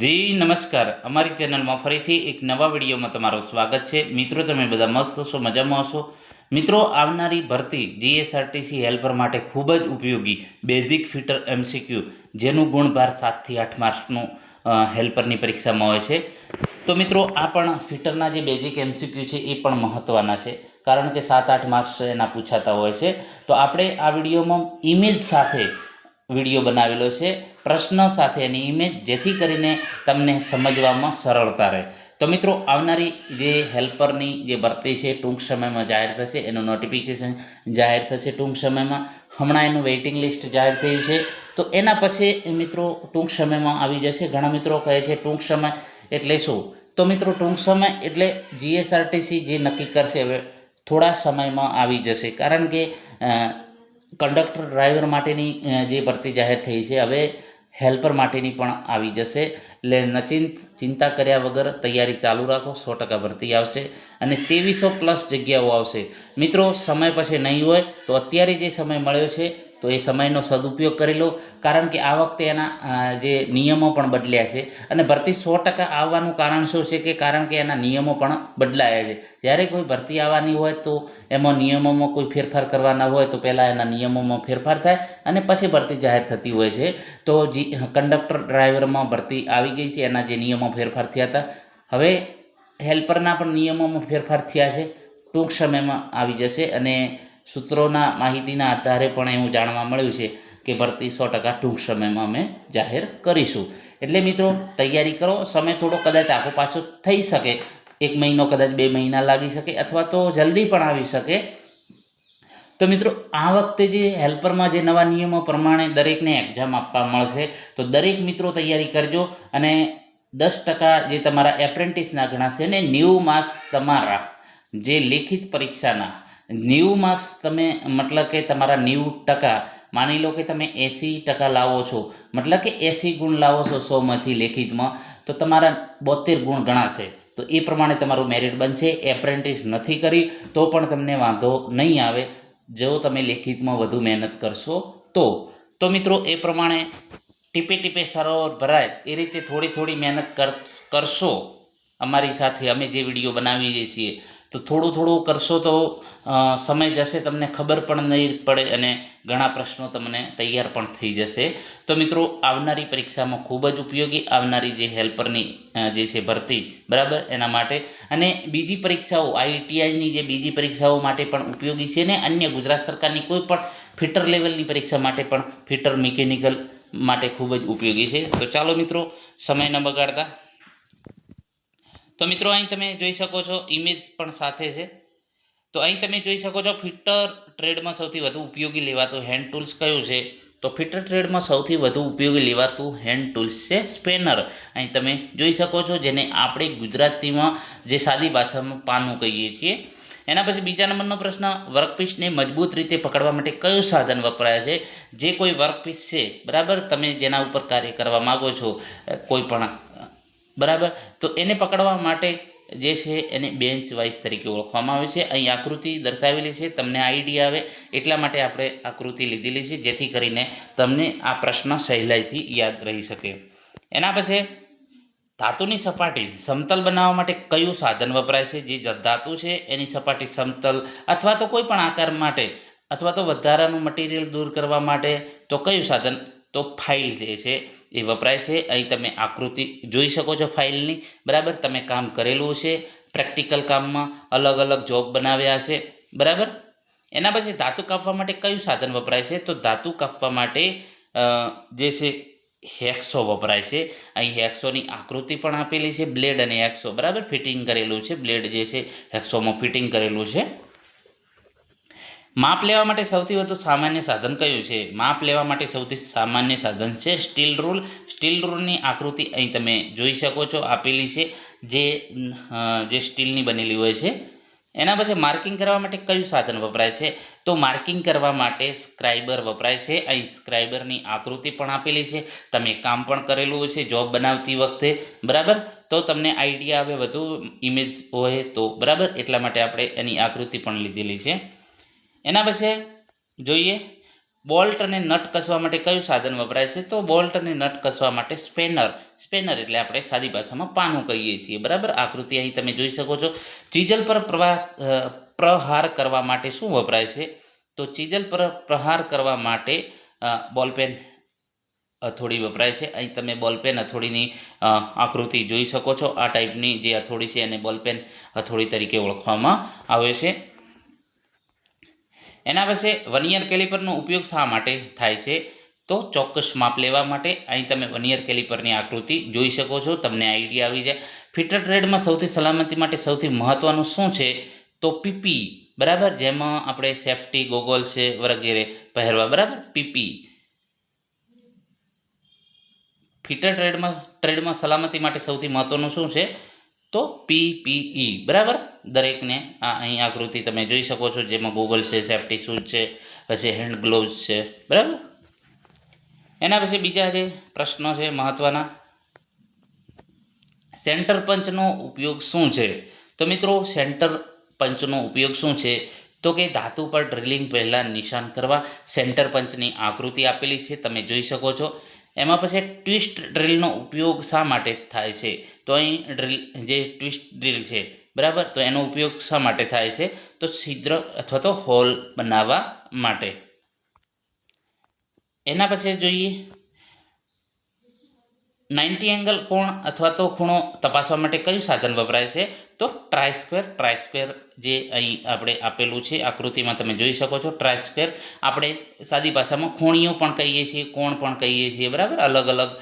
જી નમસ્કાર, અમારી ચેનલમાં ફરીથી એક નવા વિડીયોમાં તમારું સ્વાગત છે। મિત્રો, તમે બધા મસ્ત હશો, મજામાં હશો। મિત્રો, આવનારી ભરતી જીએસઆરટીસી હેલ્પર માટે ખૂબ જ ઉપયોગી બેઝિક ફિટર એમસીક્યુ, જેનું ગુણભાર 7 થી 8 માર્ક્સનું હેલ્પરની પરીક્ષામાં હોય છે। તો મિત્રો, આ પણ ફિટરના જે બેઝિક એમસીક્યુ છે એ પણ મહત્ત્વના છે, કારણ કે 7-8 માર્ક્સ એના પૂછાતા હોય છે। તો આપણે આ વિડીયોમાં ઇમેજ સાથે વિડીયો બનાવેલો છે, પ્રશ્ન સાથે એની ઇમેજ, જેથી કરીને તમને સમજવામાં સરળતા રહે। તો મિત્રો, આવનારી જે હેલ્પરની જે ભરતી છે ટૂંક સમયમાં જાહેર થશે, એનું નોટિફિકેશન જાહેર થશે ટૂંક સમયમાં। હમણાં એનું વેઇટિંગ લિસ્ટ જાહેર થયું છે, તો એના પછી મિત્રો ટૂંક સમયમાં આવી જશે। ઘણા મિત્રો કહે છે ટૂંક સમય એટલે શું? તો મિત્રો, ટૂંક સમય એટલે જીએસઆરટીસી જે નક્કી કરશે હવે થોડા સમયમાં આવી જશે, કારણ કે કંડક્ટર ડ્રાઈવર માટેની જે ભરતી જાહેર થઈ છે, હવે હેલ્પર માટેની પણ આવી જશે। એટલે ચિંતા કર્યા વગર તૈયારી ચાલુ રાખો, 100% ભરતી આવશે અને 2300+ જગ્યાઓ આવશે। મિત્રો, સમય પછી નહીં હોય તો અત્યારે જે સમય મળ્યો છે તો એ સમયનો સદુપયોગ કરી લો, કારણ કે આ વખતે એના જે નિયમો પણ બદલ્યા છે અને ભરતી 100% આવવાનું કારણ શું છે કે કારણ કે એના નિયમો પણ બદલાયા છે। જ્યારે કોઈ ભરતી આવવાની હોય તો એમાં નિયમોમાં કોઈ ફેરફાર કરવાના હોય તો પહેલાં એના નિયમોમાં ફેરફાર થાય અને પછી ભરતી જાહેર થતી હોય છે। તો કંડક્ટર ડ્રાઈવરમાં ભરતી આવી ગઈ છે, એના જે નિયમો ફેરફાર થયા હતા, હવે હેલ્પરના પણ નિયમોમાં ફેરફાર થયા છે, ટૂંક સમયમાં આવી જશે। અને સૂત્રોના માહિતીના આધારે પણ એવું જાણવા મળ્યું છે કે ભરતી 100% ટૂંક સમયમાં અમે જાહેર કરીશું। એટલે મિત્રો, તૈયારી કરો। સમય થોડો કદાચ આખો પાછો થઈ શકે, 1 મહિનો, કદાચ 2 મહિના લાગી શકે, અથવા તો જલ્દી પણ આવી શકે। તો મિત્રો, આ વખતે જે હેલ્પરમાં જે નવા નિયમો પ્રમાણે દરેકને એક્ઝામ આપવા મળશે, તો દરેક મિત્રો તૈયારી કરજો। અને 10% જે તમારા એપ્રેન્ટિસના ગણાશે ને 90 માર્ક્સ તમારા જે લેખિત પરીક્ષાના 90 માર્ક્સ તમે, મતલબ કે તમારા 90%, માની લો કે તમે 80% લાવો છો, મતલબ કે 80 ગુણ લાવો છો 100માંથી લેખિતમાં, તો તમારા 72 ગુણ ગણાશે। તો એ પ્રમાણે તમારું મેરિટ બનશે। એપ્રેન્ટિસ નથી કરી તો પણ તમને વાંધો નહીં આવે, જો તમે લેખિતમાં વધુ મહેનત કરશો તો મિત્રો, એ પ્રમાણે ટીપે ટીપે સરોવર ભરાય એ રીતે થોડી થોડી મહેનત કરશો અમારી સાથે, અમે જે વિડીયો બનાવીએ છીએ, તો થોડું થોડું કરશો તો સમય જશે તમને ખબર પણ નહીં પડે અને ઘણા પ્રશ્નો તમને તૈયાર પણ થઈ જશે। તો મિત્રો, આવનારી પરીક્ષામાં ખૂબ જ ઉપયોગી, આવનારી જે હેલ્પરની જે છે ભરતી, બરાબર, એના માટે અને બીજી પરીક્ષાઓ, આઈટીઆઈની જે બીજી પરીક્ષાઓ માટે પણ ઉપયોગી છે, ને અન્ય ગુજરાત સરકારની કોઈ પણ ફિટર લેવલની પરીક્ષા માટે પણ, ફિટર મિકેનિકલ માટે ખૂબ જ ઉપયોગી છે। તો ચાલો મિત્રો, સમય ન બગાડતા, તો મિત્રો અહીં તમે જોઈ શકો છો, ઇમેજ પણ સાથે છે। તો અહીં તમે જોઈ શકો છો, ફિટર ટ્રેડમાં સૌથી વધુ ઉપયોગી લેવાતું હેન્ડ ટૂલ્સ કયું છે? તો ફિટર ટ્રેડમાં સૌથી વધુ ઉપયોગી લેવાતું હેન્ડ ટૂલ્સ છે સ્પેનર। અહીં તમે જોઈ શકો છો, જેને આપણે ગુજરાતીમાં જે સાદી ભાષામાં પાનું કહીએ છીએ। એના પછી બીજા નંબરનો પ્રશ્ન, વર્કપીસને મજબૂત રીતે પકડવા માટે કયું સાધન વપરાય છે? જે કોઈ વર્કપીસ છે, બરાબર, તમે જેના ઉપર કાર્ય કરવા માગો છો કોઈ પણ, બરાબર, તો એને પકડવા માટે જે છે એને બેન્ચ વાઇઝ તરીકે ઓળખવામાં આવે છે। અહીં આકૃતિ દર્શાવેલી છે, તમને આઈડિયા આવે એટલા માટે આપણે આકૃતિ લીધેલી છે, જેથી કરીને તમને આ પ્રશ્ન સહેલાઈથી યાદ રહી શકે। એના પછી ધાતુની સપાટી સમતલ બનાવવા માટે કયું સાધન વપરાય છે? જે ધાતુ છે એની સપાટી સમતલ અથવા તો કોઈ પણ આકાર માટે, અથવા તો વધારાનું મટીરિયલ દૂર કરવા માટે, તો કયું સાધન? તો ફાઇલ જે છે એ વપરાય છે। અહીં તમે આકૃતિ જોઈ શકો છો ફાઇલની, બરાબર, તમે કામ કરેલું છે, પ્રેક્ટિકલ કામમાં અલગ અલગ જોબ બનાવ્યા છે, બરાબર। એના પછી ધાતુ કાપવા માટે કયું સાધન વપરાય છે? તો ધાતુ કાપવા માટે જે છે હેક્સો વપરાય છે। અહીં હેક્સોની આકૃતિ પણ આપેલી છે, બ્લેડ અને હેક્સો, બરાબર, ફિટિંગ કરેલું છે, બ્લેડ જે છે હેક્સોમાં ફિટિંગ કરેલું છે। માપ લેવા માટે સૌથી વધુ સામાન્ય સાધન કયું છે? માપ લેવા માટે સૌથી સામાન્ય સાધન છે સ્ટીલ રૂલ। સ્ટીલ રૂલની આકૃતિ અહીં તમે જોઈ શકો છો, આપેલી છે, જે સ્ટીલની બનેલી હોય છે। એના પછી માર્કિંગ કરવા માટે કયું સાધન વપરાય છે? તો માર્કિંગ કરવા માટે સ્ક્રાઇબર વપરાય છે। અહીં સ્ક્રાઇબરની આકૃતિ પણ આપેલી છે, તમે કામ પણ કરેલું છે જોબ બનાવતી વખતે, બરાબર, તો તમને આઈડિયા આવે વધુ ઇમેજ હોય તો, બરાબર, એટલા માટે આપણે એની આકૃતિ પણ લીધેલી છે। એના પછી જોઈએ બોલ્ટ અને નટ કસવા માટે કયું સાધન વપરાય છે? તો બોલ્ટ અને નટ કસવા માટે સ્પેનર એટલે આપણે સાદી ભાષામાં પાનું કહીએ છીએ, બરાબર. આકૃતિ અહીં તમે જોઈ શકો છો. ચીજલ પર પ્રહાર કરવા માટે શું વપરાય છે? તો ચીજલ પર પ્રહાર કરવા માટે બોલપેન હથોડી વપરાય છે. અહીં તમે બોલપેન હથોડીની આકૃતિ જોઈ શકો છો. આ ટાઈપની જે હથોડી છે એને બોલપેન હથોડી તરીકે ઓળખવામાં આવે છે. એના પછી વર્નિયર કેલિપરનો ઉપયોગ શા માટે થાય છે? તો ચોક્કસ માપ લેવા માટે. અહીં તમે વર્નિયર કેલિપરની આકૃતિ જોઈ શકો છો, તમને આઈડિયા આવી જાય. ફિટર ટ્રેડમાં સૌથી સલામતી માટે સૌથી મહત્વનું શું છે? તો પીપી, બરાબર, જેમાં આપણે સેફ્ટી ગોગલ્સ છે વગેરે પહેરવા, બરાબર. પીપી ફિટર ટ્રેડમાં સલામતી માટે સૌથી મહત્વનું શું છે? તો પીપીઈ, બરાબર. દરેકને અહીં આકૃતિ તમે જોઈ શકો છો, જેમાં ગોગલ્સ છે, સેફ્ટી શૂઝ છે, પછી હેન્ડ ગ્લોવ્સ છે, બરાબર. એના પછી બીજા જે પ્રશ્નો છે મહત્વના, સેન્ટર પંચનો ઉપયોગ શું છે? તો મિત્રો સેન્ટર પંચનો ઉપયોગ શું છે? તો કે ધાતુ પર ડ્રિલિંગ પહેલાં નિશાન કરવા. સેન્ટર પંચની આકૃતિ આપેલી છે, તમે જોઈ શકો છો. એમાં પછી ટ્વિસ્ટ ડ્રિલનો ઉપયોગ શા માટે થાય છે? તો અહીં જે ટ્વિસ્ટ ડ્રિલ છે, બરાબર, તો એનો ઉપયોગ શા માટે થાય છે? તો છિદ્ર અથવા તો હોલ બનાવવા માટે. એના પછી જોઈએ 90 એંગલ કોણ અથવા તો ખૂણો તપાસવા માટે કયું સાધન વપરાય છે? તો ટ્રાય સ્ક્વેર જે અહીં આપણે આપેલું છે આકૃતિમાં તમે જોઈ શકો છો. ટ્રાય સ્ક્વેર આપણે સાદી ભાષામાં ખૂણીઓ પણ કહીએ છીએ, કોણ પણ કહીએ છીએ, બરાબર. અલગ અલગ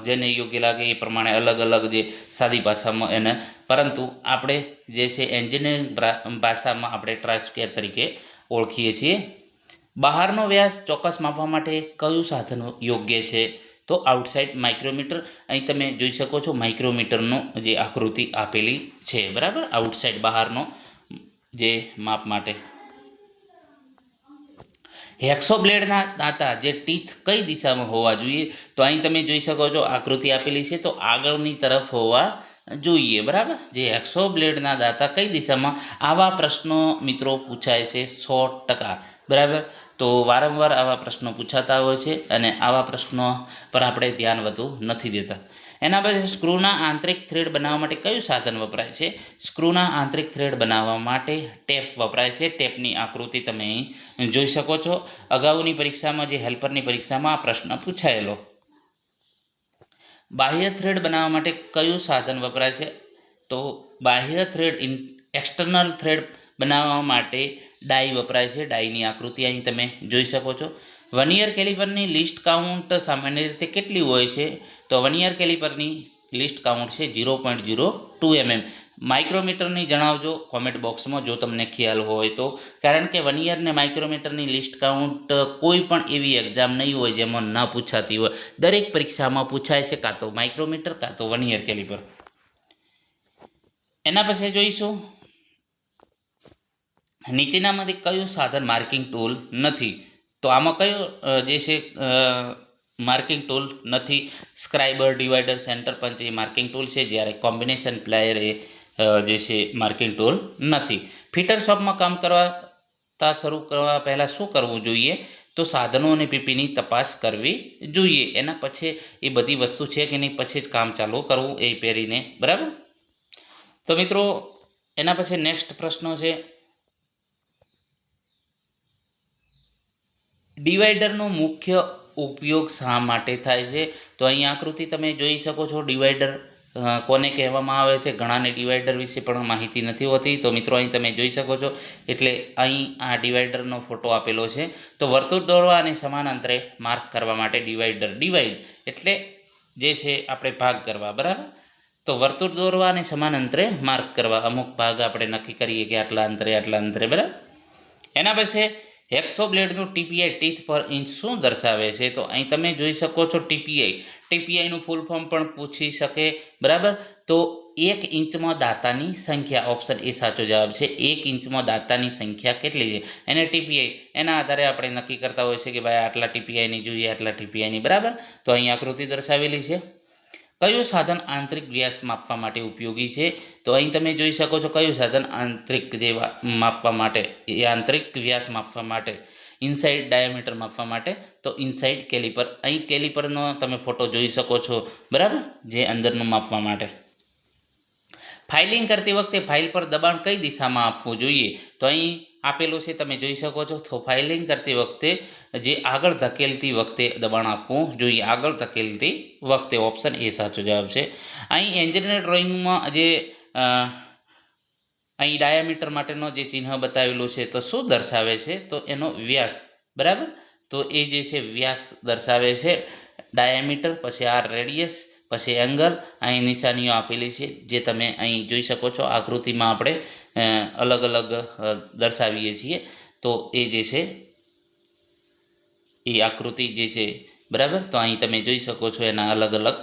જેને યોગ્ય લાગે એ પ્રમાણે અલગ અલગ જે સાદી ભાષામાં એને, પરંતુ આપણે જે છે એન્જિનિયરિંગ ભાષામાં આપણે ટ્રાય સ્ક્વેર તરીકે ઓળખીએ છીએ. બહારનો વ્યાસ ચોક્કસ માપવા માટે કયું સાધન યોગ્ય છે? તો આઉટસાઇડ માઇક્રોમીટર. અહીં તમે જોઈ શકો છો માઇક્રોમીટરનો જે આકૃતિ આપેલી છે, બરાબર. આઉટસાઇડ બહારનો જે માપ માટે. હેક્સો બ્લેડના દાંતા જે ટીથ કઈ દિશામાં હોવા જોઈએ? તો અહીં તમે જોઈ શકો છો આકૃતિ આપેલી છે, તો આગળની તરફ હોવા જોઈએ, બરાબર. જે હેક્સો બ્લેડના દાંતા કઈ દિશામાં? આવા પ્રશ્નો મિત્રો પૂછાય છે 100%, બરાબર. તો વારંવાર આવા પ્રશ્નો પૂછાતા હોય છે અને આવા પ્રશ્નો પર આપણે ધ્યાન વધુ નથી દેતા. એના પછી સ્ક્રૂના આંતરિક થ્રેડ બનાવવા માટે કયું સાધન વપરાય છે? સ્ક્રૂના આંતરિક થ્રેડ બનાવવા માટે ટેપ વપરાય છે. ટેપની આકૃતિ તમે જોઈ શકો છો. અગાઉની પરીક્ષામાં જે હેલ્પરની પરીક્ષામાં આ પ્રશ્ન પૂછાયેલો. બાહ્ય થ્રેડ બનાવવા માટે કયું સાધન વપરાય છે? તો બાહ્ય થ્રેડ એક્સટર્નલ થ્રેડ બનાવવા માટે ડાઈ વપરાય છે. ડાઈની આકૃતિ અહીં તમે જોઈ શકો છો. વર્નિયર કેલિપરની લિસ્ટ કાઉન્ટ સામાન્ય રીતે કેટલી હોય છે? તો વર્નિયર કેલિપરની લિસ્ટ કાઉન્ટ છે 0.02 mm. માઇક્રોમીટરની જણાવજો કોમેન્ટ બોક્સમાં જો તમને ખ્યાલ હોય તો, કારણ કે વર્નિયર ને માઇક્રોમીટરની લિસ્ટ કાઉન્ટ કોઈ પણ એવી એક્ઝામ નહીં હોય જેમાં ન પૂછાતી હોય. દરેક પરીક્ષામાં પૂછાય છે, કાં તો માઇક્રોમીટર કાં તો વર્નિયર કેલિપર. એના પછી જોઈશું નીચેનામાંથી કયું સાધન માર્કિંગ ટૂલ નથી? તો આમાં કયો જે છે માર્કિંગ ટૂલ નથી? સ્ક્રાઇબર, ડિવાઈડર, સેન્ટર પંચ એ માર્કિંગ ટૂલ છે, જ્યારે કોમ્બિનેશન પ્લાયર એ જે છે માર્કિંગ ટૂલ નથી. ફિટર શોપમાં કામ કરતા શરૂ કરવા પહેલાં શું કરવું જોઈએ? તો સાધનો અને પીપીની તપાસ કરવી જોઈએ. એના પછી એ બધી વસ્તુ છે કે નહીં પછી જ કામ ચાલુ કરવું એ પહેરીને, બરાબર. તો મિત્રો એના પછી નેક્સ્ટ પ્રશ્ન છે ડિવાઈડરનો મુખ્ય ઉપયોગ શા માટે થાય છે? તો અહીં આકૃતિ તમે જોઈ શકો છો. ડિવાઈડર કોને કહેવામાં આવે છે? ઘણાને ડિવાઈડર વિશે પણ માહિતી નથી હોતી. તો મિત્રો અહીં તમે જોઈ શકો છો, એટલે અહીં આ ડિવાઈડરનો ફોટો આપેલો છે. તો વર્તુળ દોરવા અને સમાન અંતરે માર્ક કરવા માટે ડિવાઈડ એટલે જે છે આપણે ભાગ કરવા, બરાબર. તો વર્તુળ દોરવા અને સમાન અંતરે માર્ક કરવા. અમુક ભાગ આપણે નક્કી કરીએ કે આટલા અંતરે, બરાબર. એના પછી હેક્સો બ્લેડનું ટીપીઆઈ ટીથ પર ઇંચ શું દર્શાવે છે? તો અહીં તમે જોઈ શકો છો ટીપીઆઈનું ફૂલ ફોર્મ પણ પૂછી શકે, બરાબર. તો 1 ઇંચમાં દાંતાની સંખ્યા, ઓપ્શન એ સાચો જવાબ છે. 1 ઇંચમાં દાંતાની સંખ્યા કેટલી છે એને ટીપીઆઈ, એના આધારે આપણે નક્કી કરતા હોય છે કે ભાઈ આટલા ટીપીઆઈની જોઈએ, આટલા ટીપીઆઈની, બરાબર. તો અહીં આકૃતિ દર્શાવેલી છે. કયું સાધન આંતરિક વ્યાસ માપવા માટે ઉપયોગી છે? તો અહીં તમે જોઈ શકો છો કયું સાધન આંતરિક જે માપવા માટે, એ આંતરિક વ્યાસ માપવા માટે ઇનસાઇડ ડાયામીટર માપવા માટે તો ઇનસાઇડ કેલિપર, અહીં કેલિપરનો તમે ફોટો જોઈ શકો છો, બરાબર, જે અંદરનું માપવા માટે. ફાઇલિંગ કરતી વખતે ફાઇલ પર દબાણ કઈ દિશામાં આપવું જોઈએ તો અહીં આપેલું છે, તમે જોઈ શકો છો. તો ફાઇલિંગ કરતી વખતે જે આગળ ધકેલતી વખતે દબાણ આપવું જોઈએ, આગળ ધકેલતી વખતે. ઓપ્શન એ સાચો જવાબ છે. અહીં એન્જિનિયર ડ્રોઈંગમાં જે અહીં ડાયામીટર માટેનો જે ચિહ્ન બતાવેલું છે તો શું દર્શાવે છે તો એનો વ્યાસ, બરાબર. તો એ જે છે વ્યાસ દર્શાવે છે ડાયામીટર, પછી આ રેડિયસ, પછી એંગલ. અહીં નિશાનીઓ આપેલી છે જે તમે અહીં જોઈ શકો છો. આકૃતિમાં આપણે અલગ અલગ દર્શાવીએ છીએ. તો એ જે છે એ આકૃતિ જે છે, બરાબર. તો અહીં તમે જોઈ શકો છો એના અલગ અલગ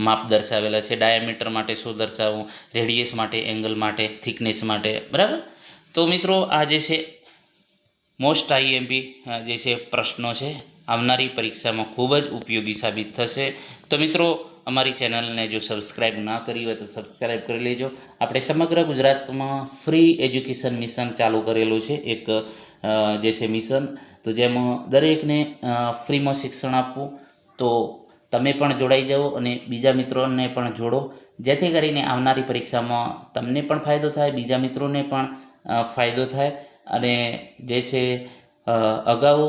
માપ દર્શાવેલા છે. ડાયામીટર માટે શું દર્શાવવું, રેડિયસ માટે, એંગલ માટે, થિકનેસ માટે, બરાબર. તો મિત્રો આ જે છે મોસ્ટ આઈએમપી જે છે પ્રશ્નો છે, આવનારી પરીક્ષામાં ખૂબ જ ઉપયોગી સાબિત થશે. તો મિત્રો અમારી ચેનલને જો સબસ્ક્રાઈબ ના કરી હોય તો સબસ્ક્રાઈબ કરી લેજો. આપણે સમગ્ર ગુજરાતમાં ફ્રી એજ્યુકેશન મિશન ચાલુ કરેલું છે, એક જે છે મિશન, તો જેમાં દરેકને ફ્રીમાં શિક્ષણ આપવું. તો તમે પણ જોડાઈ જાઓ અને બીજા મિત્રોને પણ જોડો, જેથી કરીને આવનારી પરીક્ષામાં તમને પણ ફાયદો થાય, બીજા મિત્રોને પણ ફાયદો થાય. અને જે છે અગાઉ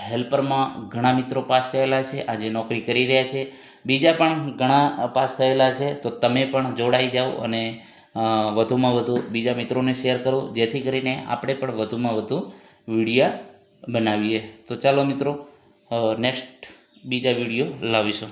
હેલ્પરમાં ઘણા મિત્રો પાસ થયેલા છે, આજે નોકરી કરી રહ્યા છે. બીજા પણ ઘણા પાસ થયેલા છે. તો તમે પણ જોડાઈ જાઓ અને વધુમાં વધુ બીજા મિત્રોને શેર કરો, જેથી કરીને આપણે પણ વધુમાં વધુ વિડીયા બનાવીએ. તો ચાલો મિત્રો, નેક્સ્ટ બીજા વિડીયો લાવીશું.